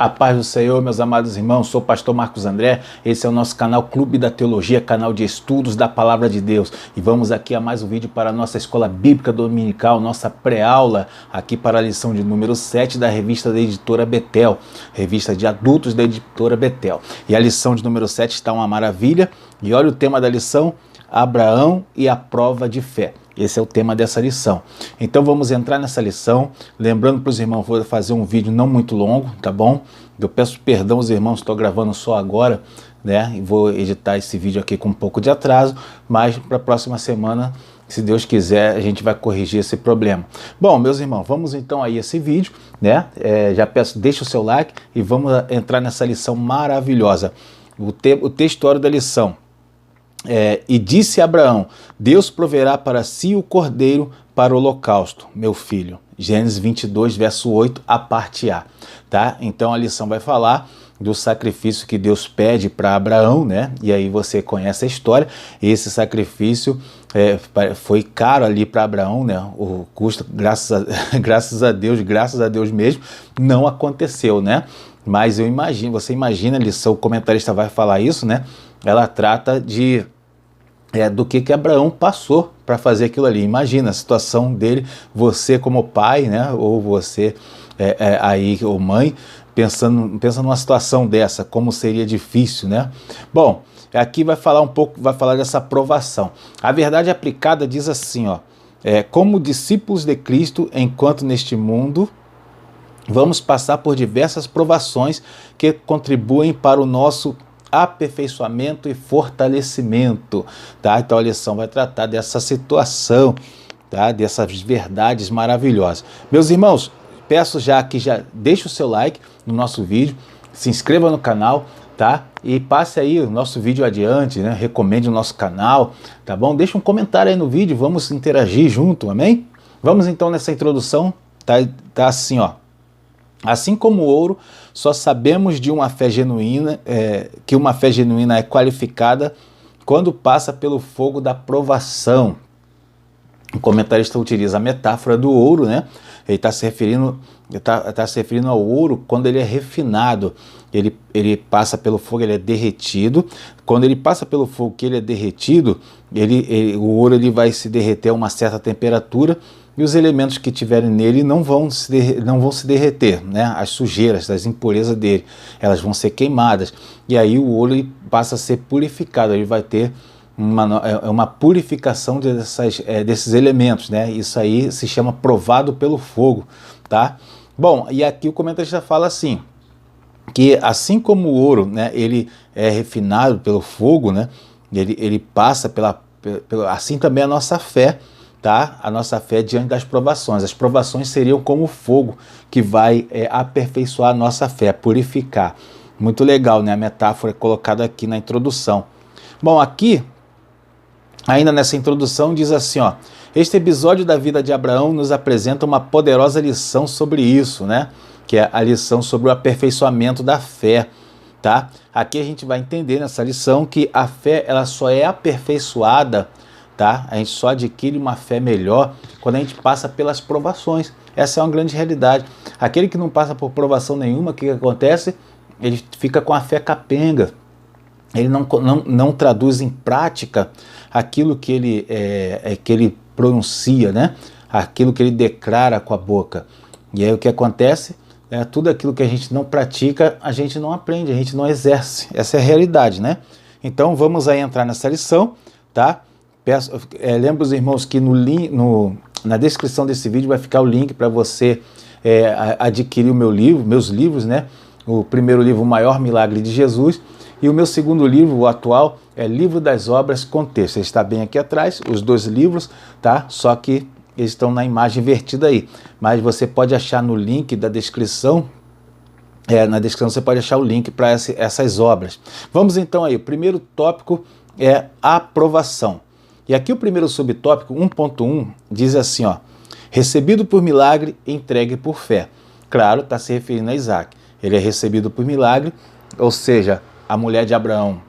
A paz do Senhor, meus amados irmãos, sou o pastor Marcos André, esse é o nosso canal Clube da Teologia, canal de estudos da Palavra de Deus. E vamos aqui a mais um vídeo para a nossa Escola Bíblica Dominical, nossa pré-aula, aqui para a lição de número 7 da revista da editora Betel, revista de adultos da editora Betel. E a lição de número 7 está uma maravilha, e olha o tema da lição, Abraão e a prova de fé. Esse é o tema dessa lição. Então vamos entrar nessa lição, lembrando para os irmãos, vou fazer um vídeo não muito longo, tá bom? Eu peço perdão aos irmãos, estou gravando só agora, né? E vou editar esse vídeo aqui com um pouco de atraso, mas para a próxima semana, se Deus quiser, a gente vai corrigir esse problema. Bom, meus irmãos, vamos então aí a esse vídeo, né? Já peço, deixa o seu like e vamos entrar nessa lição maravilhosa. O textuário da lição. E disse Abraão, Deus proverá para si o cordeiro para o holocausto, meu filho. Gênesis 22, verso 8, a parte A. Tá? Então a lição vai falar do sacrifício que Deus pede para Abraão, né? E aí você conhece a história. Esse sacrifício foi caro ali para Abraão, né? O custo, graças a Deus mesmo, não aconteceu, né? Mas eu imagino, você imagina a lição, o comentarista vai falar isso, né? Ela trata do que Abraão passou para fazer aquilo ali. Imagina a situação dele, você como pai, né? Ou você ou mãe, pensando numa situação dessa, como seria difícil, né? Bom, aqui vai falar dessa provação. A verdade aplicada diz assim, ó, como discípulos de Cristo, enquanto neste mundo vamos passar por diversas provações que contribuem para o nosso aperfeiçoamento e fortalecimento, tá? Então a lição vai tratar dessa situação, tá? Dessas verdades maravilhosas. Meus irmãos, peço já que deixe o seu like no nosso vídeo, se inscreva no canal, tá? E passe aí o nosso vídeo adiante, né? Recomende o nosso canal, tá bom? Deixa um comentário aí no vídeo, vamos interagir junto, amém? Vamos então nessa introdução, tá assim, ó. Assim como o ouro, só sabemos de uma fé genuína, que uma fé genuína é qualificada quando passa pelo fogo da provação. O comentarista utiliza a metáfora do ouro, né? Ele está se referindo ao ouro quando ele é refinado. Ele passa pelo fogo, ele é derretido. Quando ele passa pelo fogo que ele é derretido, o ouro vai se derreter a uma certa temperatura, e os elementos que tiverem nele não vão se derreter, né? As sujeiras, as impurezas dele, elas vão ser queimadas, e aí o ouro passa a ser purificado, ele vai ter uma purificação desses elementos, né? Isso aí se chama provado pelo fogo, tá? Bom, e aqui o comentarista fala assim, que assim como o ouro, né, ele é refinado pelo fogo, né? Ele passa assim também a nossa fé, tá? A nossa fé diante das provações. As provações seriam como fogo que vai aperfeiçoar a nossa fé, purificar. Muito legal, né? A metáfora é colocada aqui na introdução. Bom, aqui, ainda nessa introdução, diz assim, ó, este episódio da vida de Abraão nos apresenta uma poderosa lição sobre isso, né? Que é a lição sobre o aperfeiçoamento da fé, tá? Aqui a gente vai entender nessa lição que a fé, ela só é aperfeiçoada, tá? A gente só adquire uma fé melhor quando a gente passa pelas provações. Essa é uma grande realidade. Aquele que não passa por provação nenhuma, o que acontece? Ele fica com a fé capenga. Ele não traduz em prática aquilo que ele pronuncia, né? Aquilo que ele declara com a boca. E aí o que acontece? Tudo aquilo que a gente não pratica, a gente não aprende, a gente não exerce. Essa é a realidade, né? Então vamos aí entrar nessa lição, tá? Lembro os irmãos que na descrição desse vídeo vai ficar o link para você adquirir meus livros, né? O primeiro livro, O Maior Milagre de Jesus, e o meu segundo livro, o atual, é Livro das Obras com Texto. Ele está bem aqui atrás, os dois livros, tá? Só que eles estão na imagem invertida aí. Mas você pode achar no link da descrição, na descrição você pode achar o link para essas obras. Vamos então aí, o primeiro tópico é aprovação. E aqui o primeiro subtópico, 1.1, diz assim, ó, recebido por milagre, entregue por fé. Claro, está se referindo a Isaac. Ele é recebido por milagre, ou seja, a mulher de Abraão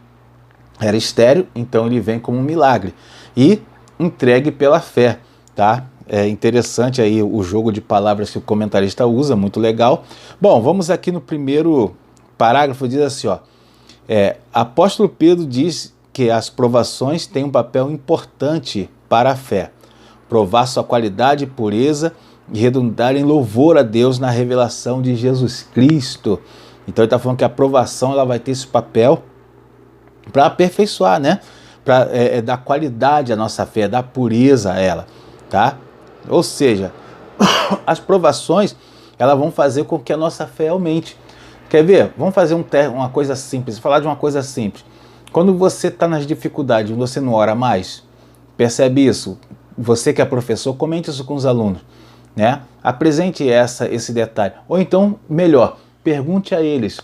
era estéril, então ele vem como um milagre. E entregue pela fé, tá? É interessante aí o jogo de palavras que o comentarista usa, muito legal. Bom, vamos aqui no primeiro parágrafo, diz assim, ó. Apóstolo Pedro diz que as provações têm um papel importante para a fé. Provar sua qualidade e pureza e redundar em louvor a Deus na revelação de Jesus Cristo. Então ele está falando que a provação ela vai ter esse papel para aperfeiçoar, né? Para dar qualidade à nossa fé, dar pureza a ela, tá? Ou seja, as provações elas vão fazer com que a nossa fé aumente. Quer ver? Vamos fazer uma coisa simples, falar de uma coisa simples. Quando você está nas dificuldades, você não ora mais, percebe isso? Você que é professor, comente isso com os alunos, né? Apresente esse detalhe. Ou então, melhor, pergunte a eles.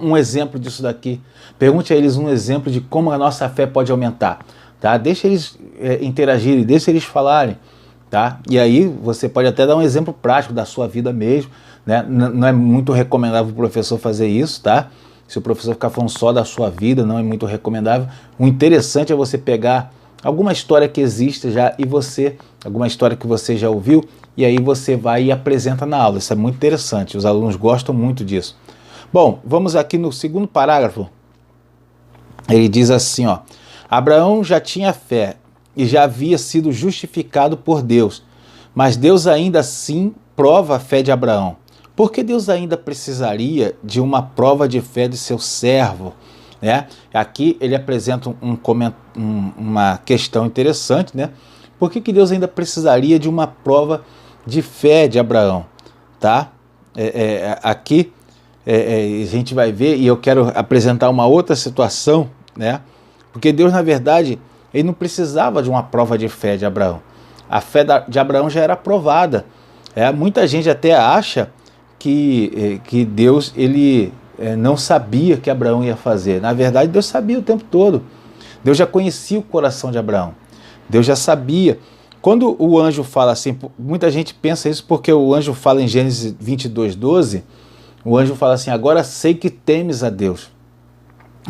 Um exemplo disso daqui. Pergunte a eles um exemplo de como a nossa fé pode aumentar. Tá? Deixa eles interagirem, deixa eles falarem. Tá? E aí você pode até dar um exemplo prático da sua vida mesmo. Né? Não é muito recomendável o professor fazer isso, tá? Se o professor ficar falando só da sua vida, não é muito recomendável. O interessante é você pegar alguma história que existe já alguma história que você já ouviu, e aí você vai e apresenta na aula. Isso é muito interessante, os alunos gostam muito disso. Bom, vamos aqui no segundo parágrafo. Ele diz assim, ó: Abraão já tinha fé e já havia sido justificado por Deus, mas Deus ainda assim prova a fé de Abraão. Por que Deus ainda precisaria de uma prova de fé de seu servo? Né? Aqui ele apresenta uma questão interessante, né? Por que Deus ainda precisaria de uma prova de fé de Abraão? Tá? Aqui a gente vai ver, e eu quero apresentar uma outra situação, né? Porque Deus, na verdade, ele não precisava de uma prova de fé de Abraão. A fé de Abraão já era aprovada. Muita gente até acha que Deus ele não sabia que Abraão ia fazer. Na verdade, Deus sabia o tempo todo. Deus já conhecia o coração de Abraão. Deus já sabia. Quando o anjo fala assim, muita gente pensa isso porque o anjo fala em Gênesis 22:12, o anjo fala assim: agora sei que temes a Deus.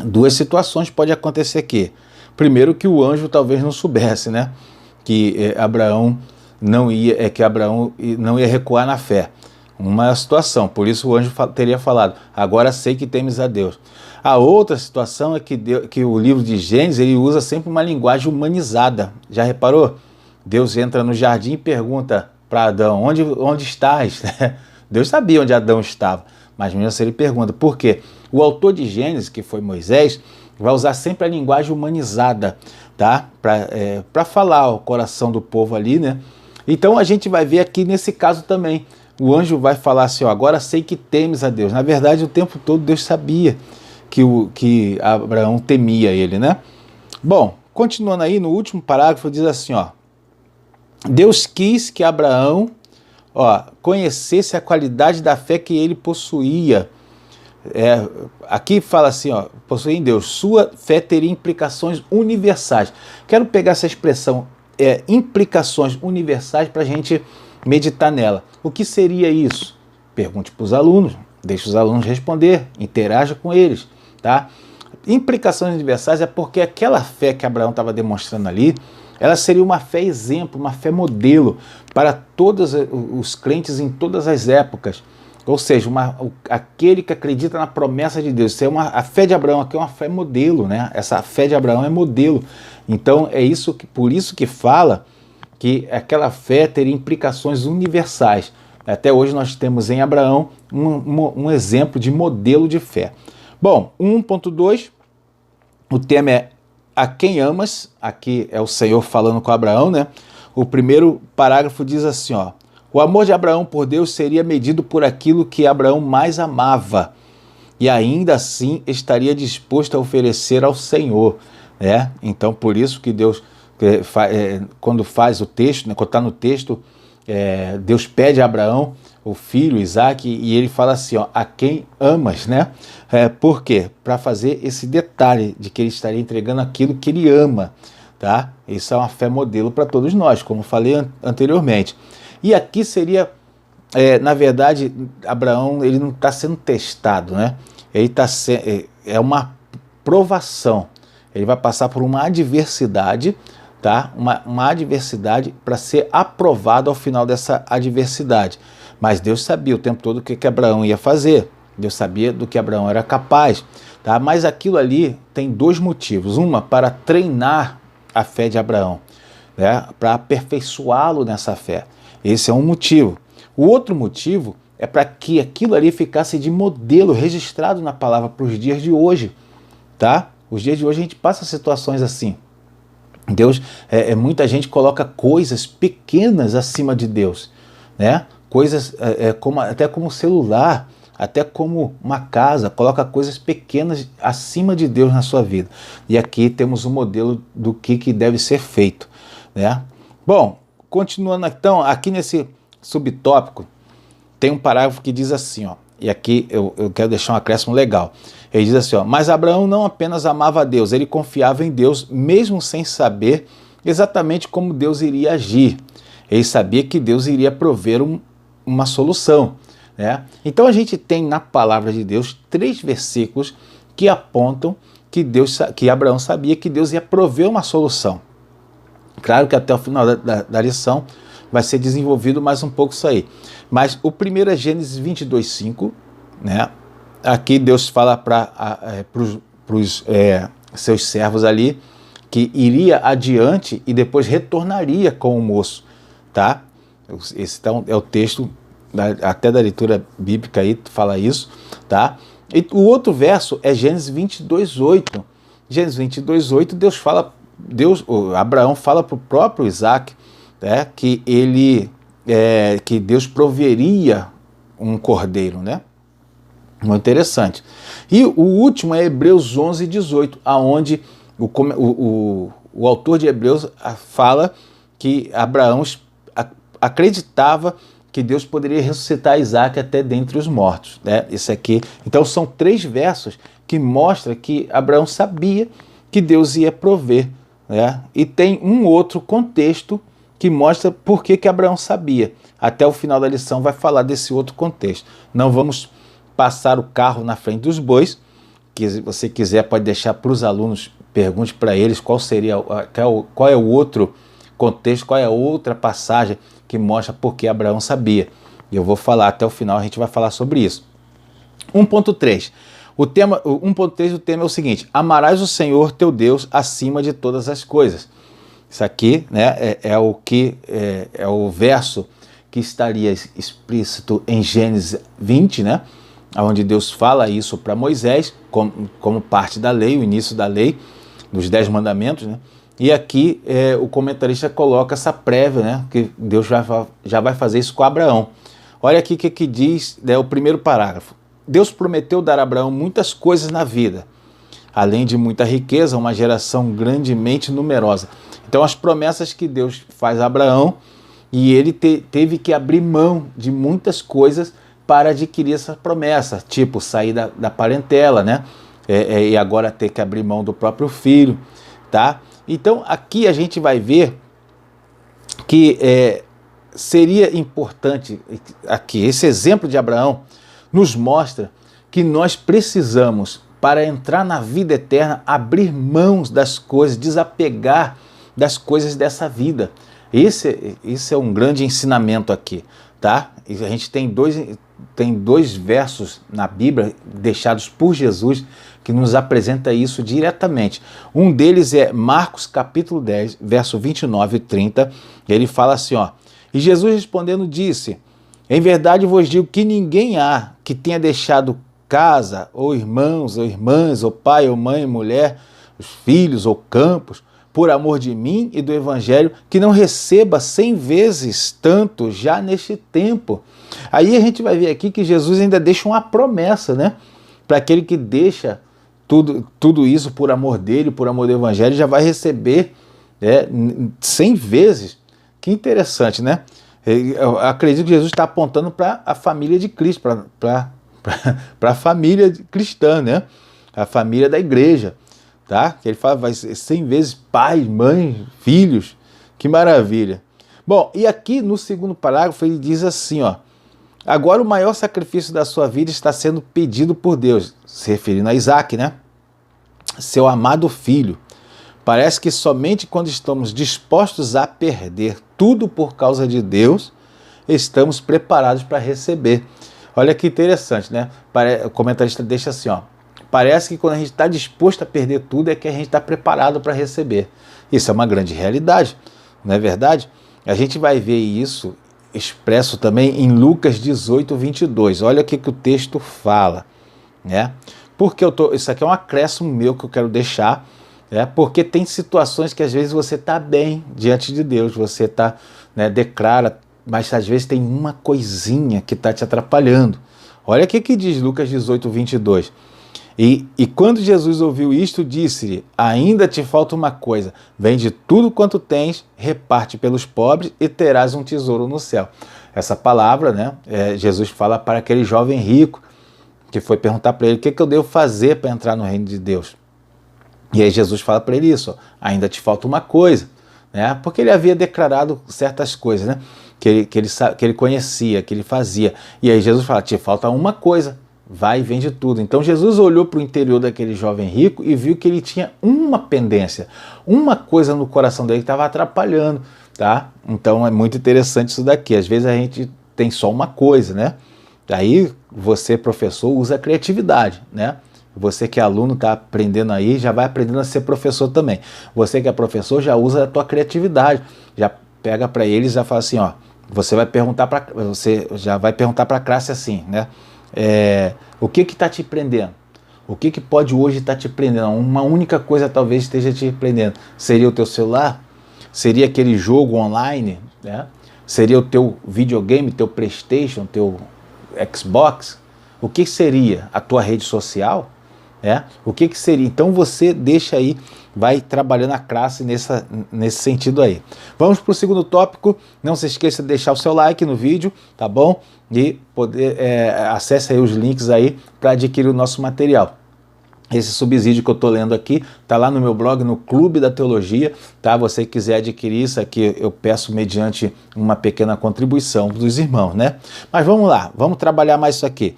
Duas situações podem acontecer aqui. Primeiro, que o anjo talvez não soubesse, né? Que Abraão não ia recuar na fé. Uma situação, por isso o anjo teria falado: agora sei que temes a Deus. A outra situação é que o livro de Gênesis ele usa sempre uma linguagem humanizada. Já reparou? Deus entra no jardim e pergunta para Adão: onde estás? Deus sabia onde Adão estava, mas mesmo assim ele pergunta. Por quê? O autor de Gênesis, que foi Moisés, vai usar sempre a linguagem humanizada, tá? Para falar o coração do povo ali, né? Então a gente vai ver aqui nesse caso também. O anjo vai falar assim: ó, agora sei que temes a Deus. Na verdade, o tempo todo Deus sabia que Abraão temia ele, né? Bom, continuando aí, no último parágrafo diz assim, ó: Deus quis que Abraão conhecesse a qualidade da fé que ele possuía. Aqui fala assim, ó, possuía em Deus. Sua fé teria implicações universais. Quero pegar essa expressão, implicações universais, para a gente meditar nela. O que seria isso? Pergunte para os alunos, deixe os alunos responder, interaja com eles, tá? Implicações universais é porque aquela fé que Abraão estava demonstrando ali, ela seria uma fé exemplo, uma fé modelo para todos os crentes em todas as épocas. Ou seja, aquele que acredita na promessa de Deus. A fé de Abraão aqui é uma fé modelo, né? Essa fé de Abraão é modelo. Então por isso que fala que aquela fé teria implicações universais. Até hoje nós temos em Abraão um exemplo de modelo de fé. Bom, 1.2, o tema é a quem amas. Aqui é o Senhor falando com Abraão, né? O primeiro parágrafo diz assim, ó: o amor de Abraão por Deus seria medido por aquilo que Abraão mais amava, e ainda assim estaria disposto a oferecer ao Senhor, né? Então por isso que Deus, quando faz o texto, né, quando está no texto, Deus pede a Abraão o filho Isaac, e ele fala assim, ó, a quem amas, né? Por quê? Para fazer esse detalhe de que ele estaria entregando aquilo que ele ama, tá? Isso é uma fé modelo para todos nós, como falei anteriormente. E aqui seria, na verdade, Abraão ele não está sendo testado, né? Ele é uma provação. Ele vai passar por uma adversidade, tá? Uma adversidade para ser aprovado ao final dessa adversidade. Mas Deus sabia o tempo todo o que Abraão ia fazer. Deus sabia do que Abraão era capaz, tá? Mas aquilo ali tem dois motivos. Uma, para treinar a fé de Abraão, né? Para aperfeiçoá-lo nessa fé. Esse é um motivo. O outro motivo é para que aquilo ali ficasse de modelo registrado na palavra para os dias de hoje, tá? Os dias de hoje a gente passa situações assim. Deus, muita gente coloca coisas pequenas acima de Deus, né? Coisas até como celular, até como uma casa, coloca coisas pequenas acima de Deus na sua vida. E aqui temos um modelo do que deve ser feito, né? Bom, continuando então, aqui nesse subtópico, tem um parágrafo que diz assim, ó, e aqui eu quero deixar um acréscimo legal. Ele diz assim, ó, mas Abraão não apenas amava a Deus, ele confiava em Deus, mesmo sem saber exatamente como Deus iria agir. Ele sabia que Deus iria prover uma solução, né? Então a gente tem na palavra de Deus 3 versículos que apontam que Abraão sabia que Deus ia prover uma solução. Claro que até o final da lição vai ser desenvolvido mais um pouco isso aí. Mas o primeiro é Gênesis 22:5, né? Aqui Deus fala para os seus servos ali que iria adiante e depois retornaria com o moço, tá? Esse então é o texto até da leitura bíblica aí fala isso, tá? E o outro verso é Gênesis 22:8. Gênesis 22:8 Abraão fala para o próprio Isaac, né, que que Deus proveria um cordeiro, né? Muito interessante. E o último é Hebreus 11:18, aonde o autor de Hebreus fala que Abraão acreditava que Deus poderia ressuscitar Isaac até dentre os mortos, né? Esse aqui. Então são 3 versos que mostram que Abraão sabia que Deus ia prover, né? E tem um outro contexto que mostra por que Abraão sabia. Até o final da lição vai falar desse outro contexto. Não vamos passar o carro na frente dos bois, que se você quiser pode deixar para os alunos, pergunte para eles qual é o outro contexto, qual é a outra passagem que mostra por que Abraão sabia. E eu vou falar até o final, a gente vai falar sobre isso. 1.3. O tema é o seguinte: amarás o Senhor teu Deus acima de todas as coisas. Isso aqui, né, é o verso que estaria explícito em Gênesis 20, né, onde Deus fala isso para Moisés, como parte da lei, o início da lei, dos 10 mandamentos, né? E aqui o comentarista coloca essa prévia, né, que Deus já vai fazer isso com Abraão. Olha aqui o que diz, né, o primeiro parágrafo. Deus prometeu dar a Abraão muitas coisas na vida, além de muita riqueza, uma geração grandemente numerosa. Então as promessas que Deus faz a Abraão, e ele teve que abrir mão de muitas coisas para adquirir essa promessa, tipo sair da parentela, né? E agora ter que abrir mão do próprio filho, tá? Então aqui a gente vai ver que seria importante, aqui esse exemplo de Abraão nos mostra que nós precisamos, para entrar na vida eterna, abrir mãos das coisas, desapegar das coisas dessa vida. Esse é um grande ensinamento aqui, tá? E a gente tem dois versos na Bíblia deixados por Jesus que nos apresenta isso diretamente. Um deles é Marcos capítulo 10, verso 29 e 30. Ele fala assim, ó: e Jesus respondendo disse: em verdade vos digo que ninguém há que tenha deixado casa, ou irmãos, ou irmãs, ou pai, ou mãe, mulher, os filhos, ou campos, por amor de mim e do Evangelho, que não receba 100 vezes tanto já neste tempo. Aí a gente vai ver aqui que Jesus ainda deixa uma promessa, né? Para aquele que deixa tudo isso por amor dele, por amor do Evangelho, já vai receber 100 vezes. Que interessante, né? Eu acredito que Jesus está apontando para a família de Cristo, para a família cristã, né? A família da igreja. Tá? Que ele fala, vai ser 100 vezes pai, mãe, filhos, que maravilha. Bom, e aqui no segundo parágrafo ele diz assim, ó: agora o maior sacrifício da sua vida está sendo pedido por Deus, se referindo a Isaac, né? Seu amado filho. Parece que somente quando estamos dispostos a perder tudo por causa de Deus, estamos preparados para receber. Olha que interessante, né? O comentarista deixa assim, ó. Parece que quando a gente está disposto a perder tudo é que a gente está preparado para receber. Isso é uma grande realidade, não é verdade? A gente vai ver isso expresso também em Lucas 18, 22. Olha o que o texto fala, né? Porque isso aqui é um acréscimo meu que eu quero deixar, né? Porque tem situações que às vezes você está bem diante de Deus, você está, né, declara, mas às vezes tem uma coisinha que está te atrapalhando. Olha o que diz Lucas 18, 22. E quando Jesus ouviu isto, disse-lhe: ainda te falta uma coisa, vende tudo quanto tens, reparte pelos pobres e terás um tesouro no céu. Essa palavra, né, Jesus fala para aquele jovem rico que foi perguntar para ele: o que eu devo fazer para entrar no reino de Deus? E aí Jesus fala para ele isso: ainda te falta uma coisa, né? Porque ele havia declarado certas coisas, né, que ele conhecia, que ele fazia. E aí Jesus fala: te falta uma coisa, vai e vende tudo. Então Jesus olhou para o interior daquele jovem rico e viu que ele tinha uma pendência, uma coisa no coração dele que estava atrapalhando, tá? Então é muito interessante isso daqui. Às vezes a gente tem só uma coisa, né? Aí você, professor, usa a criatividade, né? Você que é aluno está aprendendo aí, já vai aprendendo a ser professor também. Você que é professor já usa a tua criatividade, já pega para eles e já fala assim, ó, você já vai perguntar para a classe assim, né? O que está te prendendo? O que pode hoje estar te prendendo? Uma única coisa talvez esteja te prendendo. Seria o teu celular? Seria aquele jogo online? Né? Seria o teu videogame, teu PlayStation, teu Xbox? O que seria? A tua rede social? O que seria? Então você deixa aí, vai trabalhando a classe nesse sentido aí. Vamos para o segundo tópico. Não se esqueça de deixar o seu like no vídeo, tá bom? E acesse aí os links aí para adquirir o nosso material. Esse subsídio que eu estou lendo aqui está lá no meu blog, no Clube da Teologia, tá? Você quiser adquirir isso aqui, eu peço mediante uma pequena contribuição dos irmãos, né? Mas vamos lá, vamos trabalhar mais isso aqui.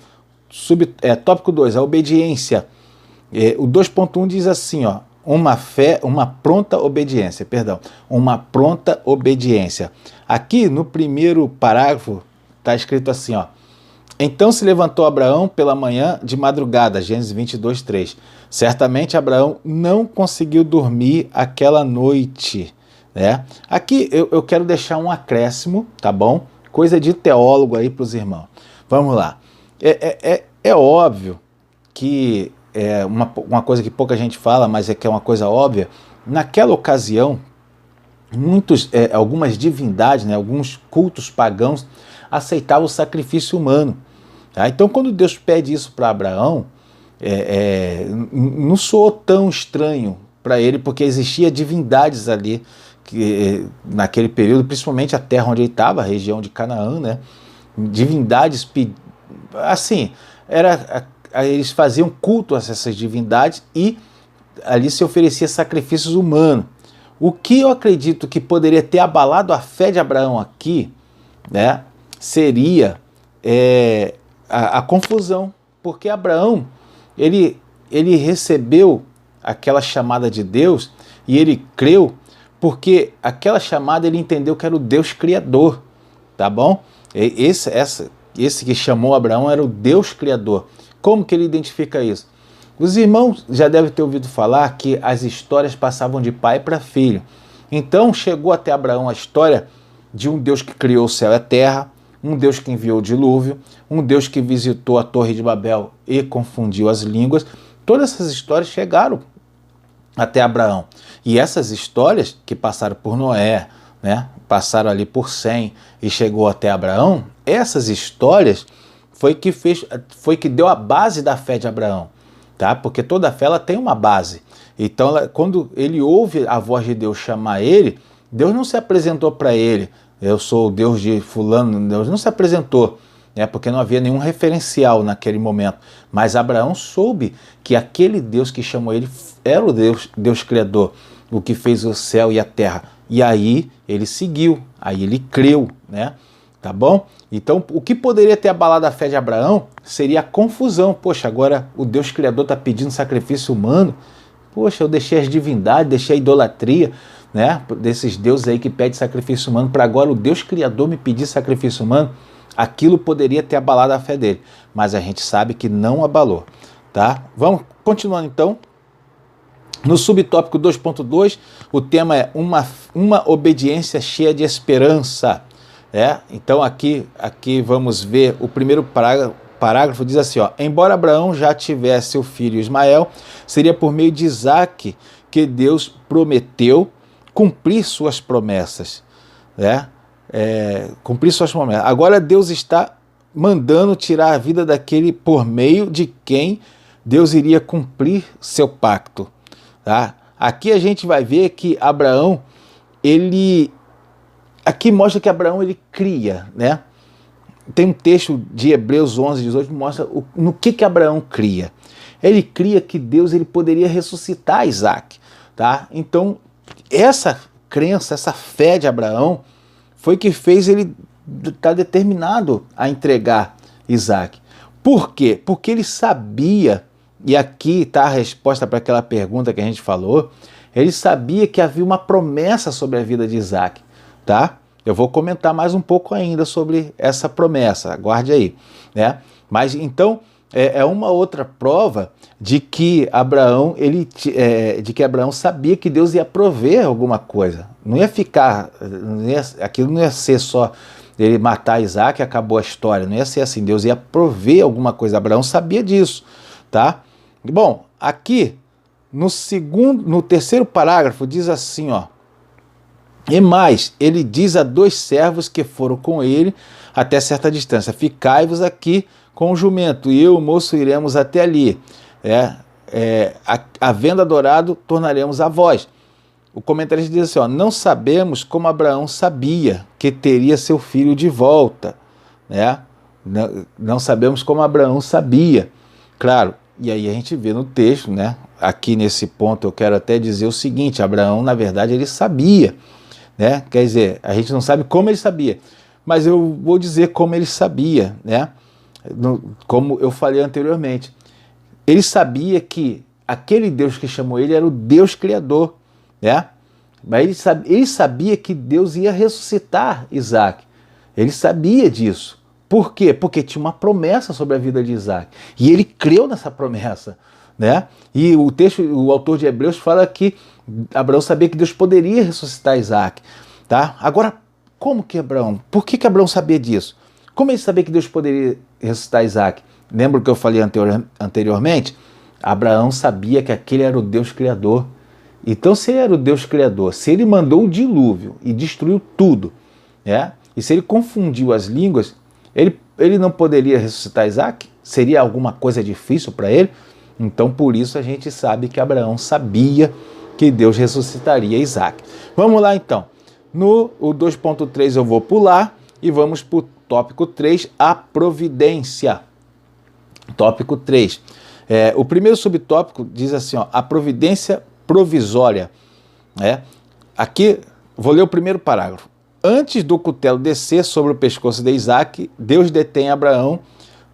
Tópico 2, a obediência. O 2.1 diz assim, ó, uma pronta obediência. Aqui no primeiro parágrafo está escrito assim, ó. Então se levantou Abraão pela manhã de madrugada, Gênesis 22, 3. Certamente Abraão não conseguiu dormir aquela noite, né? Aqui eu quero deixar um acréscimo, tá bom? Coisa de teólogo aí para os irmãos. Vamos lá. É óbvio que uma coisa que pouca gente fala, mas que é uma coisa óbvia. Naquela ocasião, algumas divindades, né, alguns cultos pagãos aceitavam o sacrifício humano. Tá? Então, quando Deus pede isso para Abraão, não soou tão estranho para ele, porque existia divindades ali naquele período, principalmente a terra onde ele estava, a região de Canaã, né? Divindades, assim, eles faziam culto a essas divindades e ali se oferecia sacrifícios humanos. O que eu acredito que poderia ter abalado a fé de Abraão aqui, né, seria a confusão, porque Abraão ele recebeu aquela chamada de Deus e ele creu, porque aquela chamada ele entendeu que era o Deus Criador, tá bom? Esse que chamou Abraão era o Deus Criador. Como que ele identifica isso? Os irmãos já devem ter ouvido falar que as histórias passavam de pai para filho. Então chegou até Abraão a história de um Deus que criou o céu e a terra, um Deus que enviou o dilúvio, um Deus que visitou a Torre de Babel e confundiu as línguas. Todas essas histórias chegaram até Abraão. E essas histórias que passaram por Noé, né, passaram ali por Sem e chegou até Abraão, essas histórias foi que deu a base da fé de Abraão, tá? Porque toda fé ela tem uma base. Então, quando ele ouve a voz de Deus chamar ele, Deus não se apresentou para ele, eu sou o Deus de fulano, Deus não se apresentou, né? Porque não havia nenhum referencial naquele momento. Mas Abraão soube que aquele Deus que chamou ele era o Deus Criador, o que fez o céu e a terra. E aí ele seguiu, aí ele creu, né? Tá bom? Então, o que poderia ter abalado a fé de Abraão seria a confusão. Poxa, agora o Deus Criador está pedindo sacrifício humano. Poxa, eu deixei as divindades, deixei a idolatria, né, desses deuses aí que pedem sacrifício humano, para agora o Deus Criador me pedir sacrifício humano. Aquilo poderia ter abalado a fé dele, mas a gente sabe que não abalou, tá? Vamos continuando então. No subtópico 2.2, o tema é uma obediência cheia de esperança. Então aqui vamos ver o primeiro parágrafo, diz assim, ó: embora Abraão já tivesse o filho Ismael, seria por meio de Isaque que Deus prometeu cumprir suas promessas. Cumprir suas promessas. Agora Deus está mandando tirar a vida daquele por meio de quem Deus iria cumprir seu pacto. Tá? Aqui a gente vai ver que Abraão, aqui mostra que Abraão ele cria, né? Tem um texto de Hebreus 11:18 que mostra no que Abraão cria. Ele cria que Deus ele poderia ressuscitar Isaac, tá? Então essa crença, essa fé de Abraão foi que fez ele estar determinado a entregar Isaac. Por quê? Porque ele sabia, e aqui está a resposta para aquela pergunta que a gente falou, ele sabia que havia uma promessa sobre a vida de Isaac, tá? Eu vou comentar mais um pouco ainda sobre essa promessa, aguarde aí, né? Mas então é uma outra prova de que Abraão sabia que Deus ia prover alguma coisa. Não ia ficar, aquilo não ia ser só ele matar Isaac e acabou a história. Não ia ser assim. Deus ia prover alguma coisa. Abraão sabia disso, tá? Bom, aqui no terceiro parágrafo diz assim, ó: e mais, ele diz a 2 servos que foram com ele até certa distância: ficai-vos aqui com o jumento, e eu, o moço, iremos até ali. Havendo adorado, tornaremos a vós. O comentarista diz assim, ó: não sabemos como Abraão sabia que teria seu filho de volta. Não sabemos como Abraão sabia. Claro, e aí a gente vê no texto, né? Aqui nesse ponto eu quero até dizer o seguinte: Abraão, na verdade, ele sabia. Né? Quer dizer, a gente não sabe como ele sabia, mas eu vou dizer como ele sabia, né? Como eu falei anteriormente. Ele sabia que aquele Deus que chamou ele era o Deus Criador, né? Mas ele sabia que Deus ia ressuscitar Isaac. Ele sabia disso. Por quê? Porque tinha uma promessa sobre a vida de Isaac. E ele creu nessa promessa, né? E o autor de Hebreus fala que Abraão sabia que Deus poderia ressuscitar Isaac, tá? Agora, por que Abraão sabia disso? Como ele sabia que Deus poderia ressuscitar Isaac? Lembra o que eu falei anteriormente? Abraão sabia que aquele era o Deus Criador. Então, se ele era o Deus Criador, se ele mandou o dilúvio e destruiu tudo, né? E se ele confundiu as línguas, ele não poderia ressuscitar Isaac? Seria alguma coisa difícil para ele? Então, por isso a gente sabe que Abraão sabia que Deus ressuscitaria Isaac. Vamos lá então. No 2.3 eu vou pular e vamos para o tópico 3, a providência. Tópico 3. O primeiro subtópico diz assim, ó: a providência provisória. Aqui, vou ler o primeiro parágrafo. Antes do cutelo descer sobre o pescoço de Isaac, Deus detém Abraão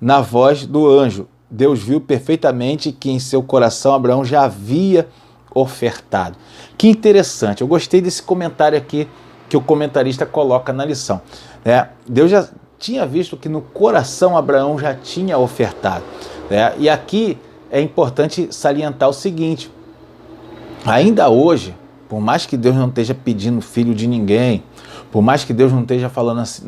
na voz do anjo. Deus viu perfeitamente que em seu coração Abraão já havia ofertado. Que interessante, eu gostei desse comentário aqui que o comentarista coloca na lição. Deus já tinha visto que no coração Abraão já tinha ofertado. E aqui é importante salientar o seguinte: ainda hoje, por mais que Deus não esteja pedindo filho de ninguém, por mais que Deus não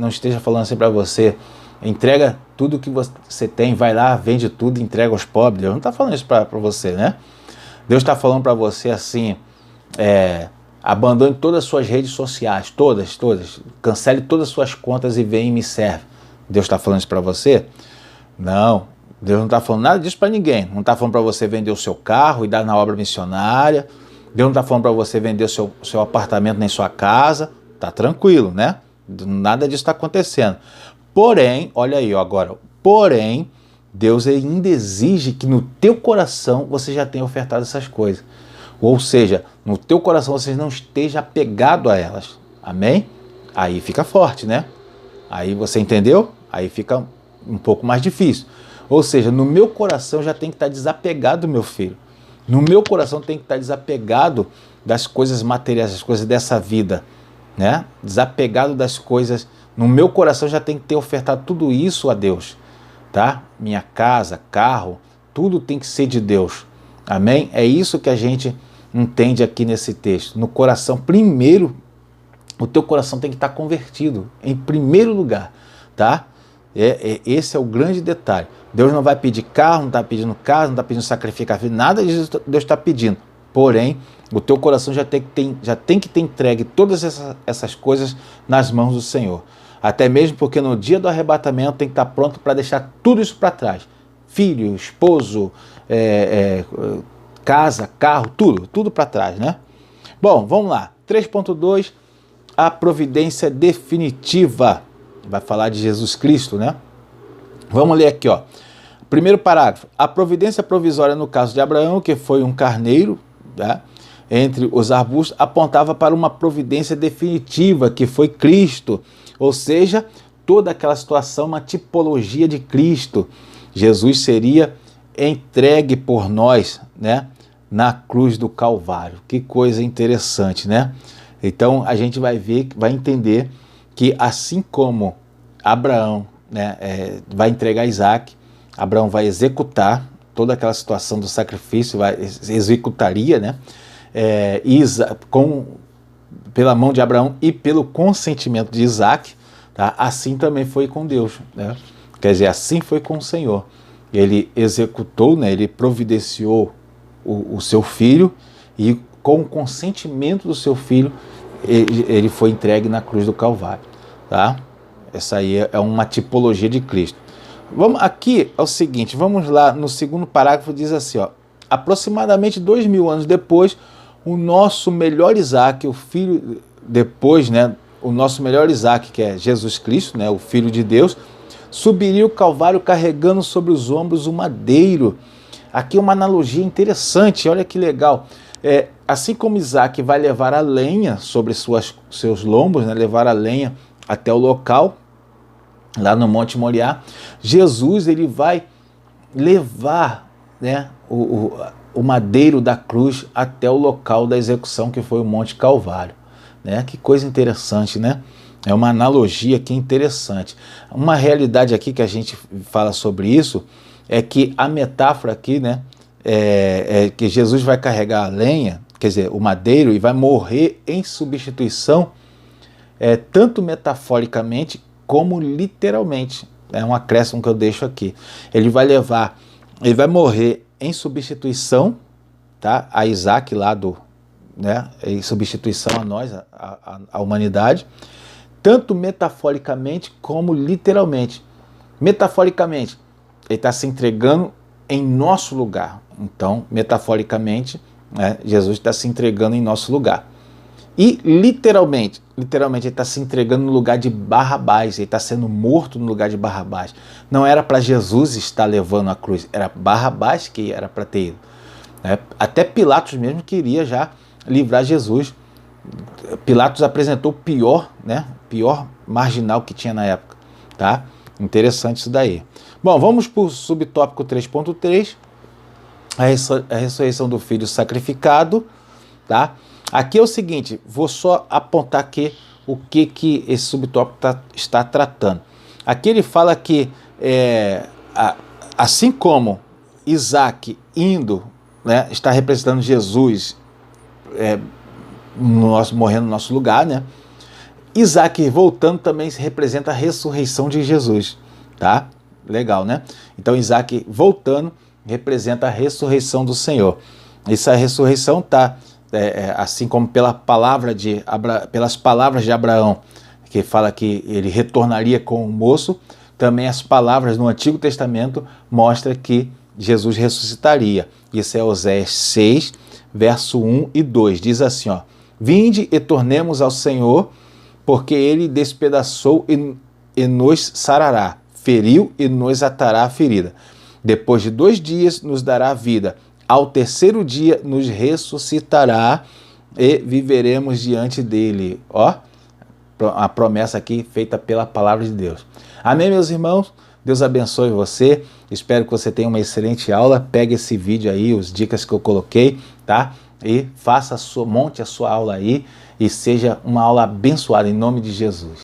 esteja falando assim para você, entrega tudo que você tem, vai lá, vende tudo, entrega aos pobres. Deus não está falando isso para você, né? Deus está falando para você assim, abandone todas as suas redes sociais, todas, cancele todas as suas contas e vem e me serve. Deus está falando isso para você? Não, Deus não está falando nada disso para ninguém. Não está falando para você vender o seu carro e dar na obra missionária. Deus não está falando para você vender o seu apartamento nem sua casa. Tá tranquilo, né? Nada disso está acontecendo. Porém, olha aí agora, porém, Deus ainda exige que no teu coração você já tenha ofertado essas coisas. Ou seja, no teu coração você não esteja apegado a elas. Amém? Aí fica forte, né? Aí você entendeu? Aí fica um pouco mais difícil. Ou seja, no meu coração já tem que estar desapegado do meu filho. No meu coração tem que estar desapegado das coisas materiais, das coisas dessa vida, né? Desapegado das coisas. No meu coração já tem que ter ofertado tudo isso a Deus, tá? Minha casa, carro, tudo tem que ser de Deus. Amém? É isso que a gente entende aqui nesse texto. No coração, primeiro, o teu coração tem que estar convertido, em primeiro lugar, tá? Esse é o grande detalhe. Deus não vai pedir carro, não está pedindo casa, não está pedindo sacrificar filho, nada disso Deus está pedindo. Porém, o teu coração já tem que ter entregue todas essas coisas nas mãos do Senhor. Até mesmo porque no dia do arrebatamento tem que estar pronto para deixar tudo isso para trás. Filho, esposo, casa, carro, tudo para trás, né? Bom, vamos lá. 3.2, a providência definitiva. Vai falar de Jesus Cristo, né? Vamos ler aqui, ó. Primeiro parágrafo. A providência provisória no caso de Abraão, que foi um carneiro, tá, entre os arbustos, apontava para uma providência definitiva, que foi Cristo. Ou seja, toda aquela situação, uma tipologia de Cristo. Jesus seria entregue por nós, né, na cruz do Calvário. Que coisa interessante, né? Então a gente vai ver, vai entender que assim como Abraão, né, vai entregar Isaac, Abraão vai executar toda aquela situação do sacrifício, executaria, né, pela mão de Abraão e pelo consentimento de Isaac, tá? Assim também foi com Deus, né? Quer dizer, assim foi com o Senhor. Ele executou, né, ele providenciou o seu filho e com o consentimento do seu filho ele foi entregue na cruz do Calvário, tá? Essa aí é uma tipologia de Cristo. Aqui é o seguinte, vamos lá, no segundo parágrafo diz assim, ó, aproximadamente 2000 anos depois, o nosso melhor Isaac, o filho, depois, né, o nosso melhor Isaac, que é Jesus Cristo, né, o Filho de Deus, subiria o Calvário carregando sobre os ombros o madeiro. Aqui uma analogia interessante, olha que legal. Assim como Isaac vai levar a lenha sobre seus lombos, né, levar a lenha até o local, lá no Monte Moriá, Jesus ele vai levar, né, o madeiro da cruz até o local da execução, que foi o Monte Calvário, né? Que coisa interessante, né? É uma analogia aqui interessante. Uma realidade aqui que a gente fala sobre isso é que a metáfora aqui, né, é que Jesus vai carregar a lenha, quer dizer, o madeiro, e vai morrer em substituição, tanto metaforicamente como literalmente. É um acréscimo que eu deixo aqui. Ele vai morrer em substituição, tá, a Isaac lá né, em substituição a nós, a humanidade, tanto metaforicamente como literalmente. Metaforicamente, ele está se entregando em nosso lugar. Então, metaforicamente, né, Jesus está se entregando em nosso lugar. E literalmente ele está se entregando no lugar de Barrabás, ele está sendo morto no lugar de Barrabás. Não era para Jesus estar levando a cruz, era Barrabás que era para ter ido. Até Pilatos mesmo queria já livrar Jesus. Pilatos apresentou o pior, né, pior marginal que tinha na época, tá? Interessante isso daí. Bom, vamos para o subtópico 3.3, a ressurreição do Filho sacrificado, tá? Aqui é o seguinte, vou só apontar aqui o que esse subtópico está tratando. Aqui ele fala que, assim como Isaac indo, né, está representando Jesus morrendo no nosso lugar, né? Isaac voltando também representa a ressurreição de Jesus, tá? Legal, né? Então Isaac voltando representa a ressurreição do Senhor. Essa ressurreição está, assim como pelas palavras de Abraão, que fala que ele retornaria com o moço, também as palavras no Antigo Testamento mostram que Jesus ressuscitaria. Isso é Oséias 6, verso 1 e 2. Diz assim, ó: vinde e tornemos ao Senhor, porque ele despedaçou e nos sarará, feriu e nos atará a ferida. Depois de 2 dias nos dará vida, ao terceiro dia nos ressuscitará e viveremos diante dele. Ó, a promessa aqui feita pela palavra de Deus. Amém, meus irmãos? Deus abençoe você, espero que você tenha uma excelente aula. Pegue esse vídeo aí, as dicas que eu coloquei, tá? E monte a sua aula aí e seja uma aula abençoada em nome de Jesus.